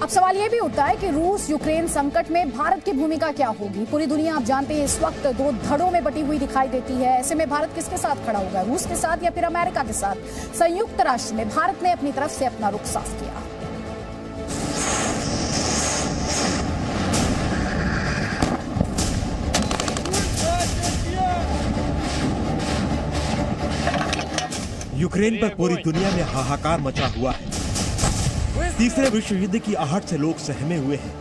अब सवाल यह भी उठता है कि रूस यूक्रेन संकट में भारत की भूमिका क्या होगी। पूरी दुनिया आप जानते हैं इस वक्त दो धड़ों में बटी हुई दिखाई देती है। ऐसे में भारत किसके साथ खड़ा होगा, रूस के साथ या फिर अमेरिका के साथ? संयुक्त राष्ट्र में भारत ने अपनी तरफ से अपना रुख साफ किया। यूक्रेन पर पूरी दुनिया में हाहाकार मचा हुआ है। तीसरे विश्व युद्ध की आहट से लोग सहमे हुए हैं।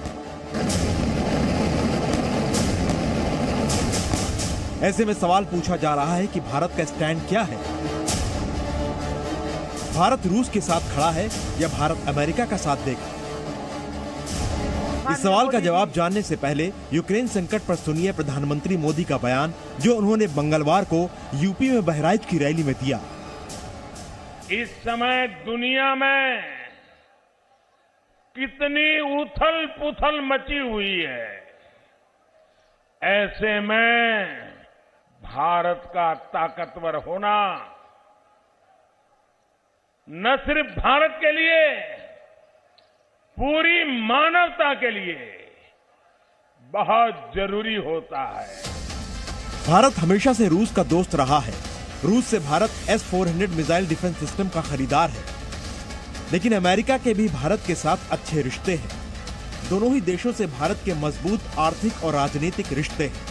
ऐसे में सवाल पूछा जा रहा है कि भारत का स्टैंड क्या है। भारत रूस के साथ खड़ा है या भारत अमेरिका का साथ देगा? इस सवाल का जवाब जानने से पहले यूक्रेन संकट पर सुनिए प्रधानमंत्री मोदी का बयान, जो उन्होंने मंगलवार को यूपी में बहराइच की रैली में दिया। इस समय दुनिया में कितनी उथल पुथल मची हुई है। ऐसे में भारत का ताकतवर होना न सिर्फ भारत के लिए, पूरी मानवता के लिए बहुत जरूरी होता है। भारत हमेशा से रूस का दोस्त रहा है। रूस से Bharat S-400 missile defence system का खरीदार है, लेकिन अमेरिका के भी भारत के साथ अच्छे रिश्ते हैं। दोनों ही देशों से भारत के मजबूत आर्थिक और राजनीतिक रिश्ते हैं।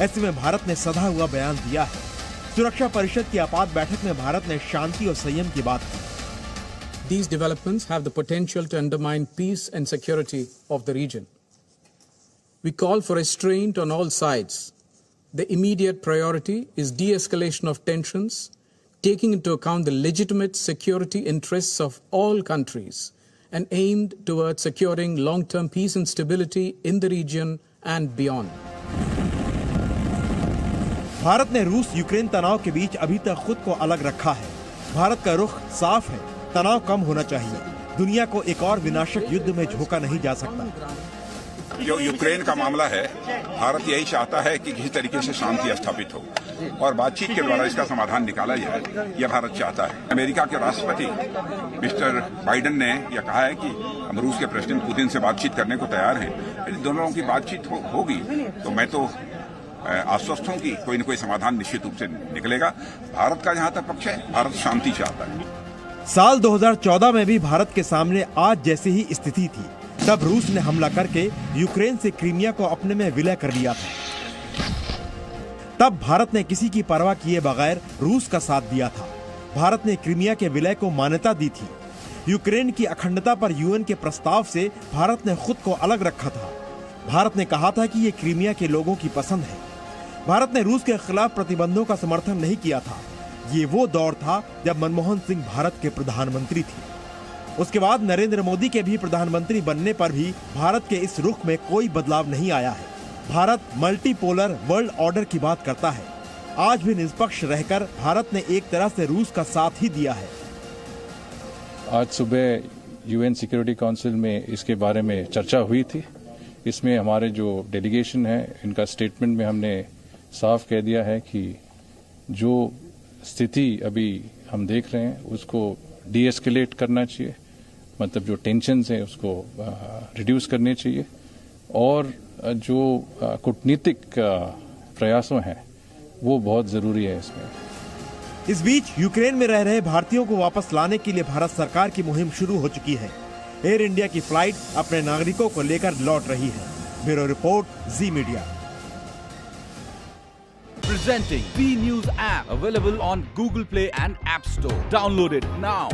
ऐसे में भारत ने सधा हुआ बयान दिया है। सुरक्षा परिषद की आपात बैठक में भारत ने शांति और संयम की बात की। These developments have the potential to undermine peace and security of the region. We call for restraint on all sides. The immediate priority is de-escalation of tensions, taking into account the legitimate security interests of all countries and aimed towards securing long-term peace and stability in the region and beyond. Bharat ने रूस Ukraine तनाव के बीच अभी तक खुद को अलग रखा है। भारत का रुख साफ है, तनाव कम होना चाहिए। दुनिया को एक और विनाशक युद्ध में झोंका नहीं जा सकता। जो यूक्रेन का मामला है, भारत यही चाहता है कि किसी तरीके से शांति स्थापित हो और बातचीत के द्वारा इसका समाधान निकाला जाए, यह भारत चाहता है। अमेरिका के राष्ट्रपति मिस्टर बाइडेन ने यह कहा है कि हम रूस के प्रेसिडेंट पुतिन से बातचीत करने को तैयार हैं। यदि दोनों की बातचीत होगी तो मैं तो आश्वस्त हूं कि कोई न कोई समाधान निश्चित रूप से निकलेगा। भारत का जहां तक पक्ष है, भारत शांति चाहता है। साल 2014 में भी भारत के सामने आज जैसी ही स्थिति थी। तब रूस ने हमला करके यूक्रेन से क्रीमिया को अपने में विलय कर लिया था। तब भारत ने किसी की परवाह किए बगैर रूस का साथ दिया था। भारत ने क्रीमिया के विलय को मान्यता दी थी। यूक्रेन की अखंडता पर यूएन के प्रस्ताव से भारत ने खुद को अलग रखा था। भारत ने कहा था कि ये क्रीमिया के लोगों की पसंद है। भारत ने रूस के खिलाफ प्रतिबंधों का समर्थन नहीं किया था। ये वो दौर था जब मनमोहन सिंह भारत के प्रधानमंत्री थे। उसके बाद नरेंद्र मोदी के भी प्रधानमंत्री बनने पर भी भारत के इस रुख में कोई बदलाव नहीं आया है। भारत मल्टीपोलर वर्ल्ड ऑर्डर की बात करता है। आज भी निष्पक्ष रहकर भारत ने एक तरह से रूस का साथ ही दिया है। आज सुबह यूएन सिक्योरिटी काउंसिल में इसके बारे में चर्चा हुई थी। इसमें हमारे जो डेलीगेशन है, इनका स्टेटमेंट में हमने साफ कह दिया है कि जो स्थिति अभी हम देख रहे हैं उसको डी-एस्केलेट करना चाहिए, मतलब जो टेंशन्स हैं उसको रिड्यूस करने चाहिए और जो कूटनीतिक प्रयासों हैं वो बहुत जरूरी है इसमें। इस बीच यूक्रेन में रह रहे भारतीयों को वापस लाने के लिए भारत सरकार की मुहिम शुरू हो चुकी है। एयर इंडिया की फ्लाइट अपने नागरिकों को लेकर लौट रही है। Bureau report, ji media. Presenting B News app, available on Google Play and App Store. Download it now.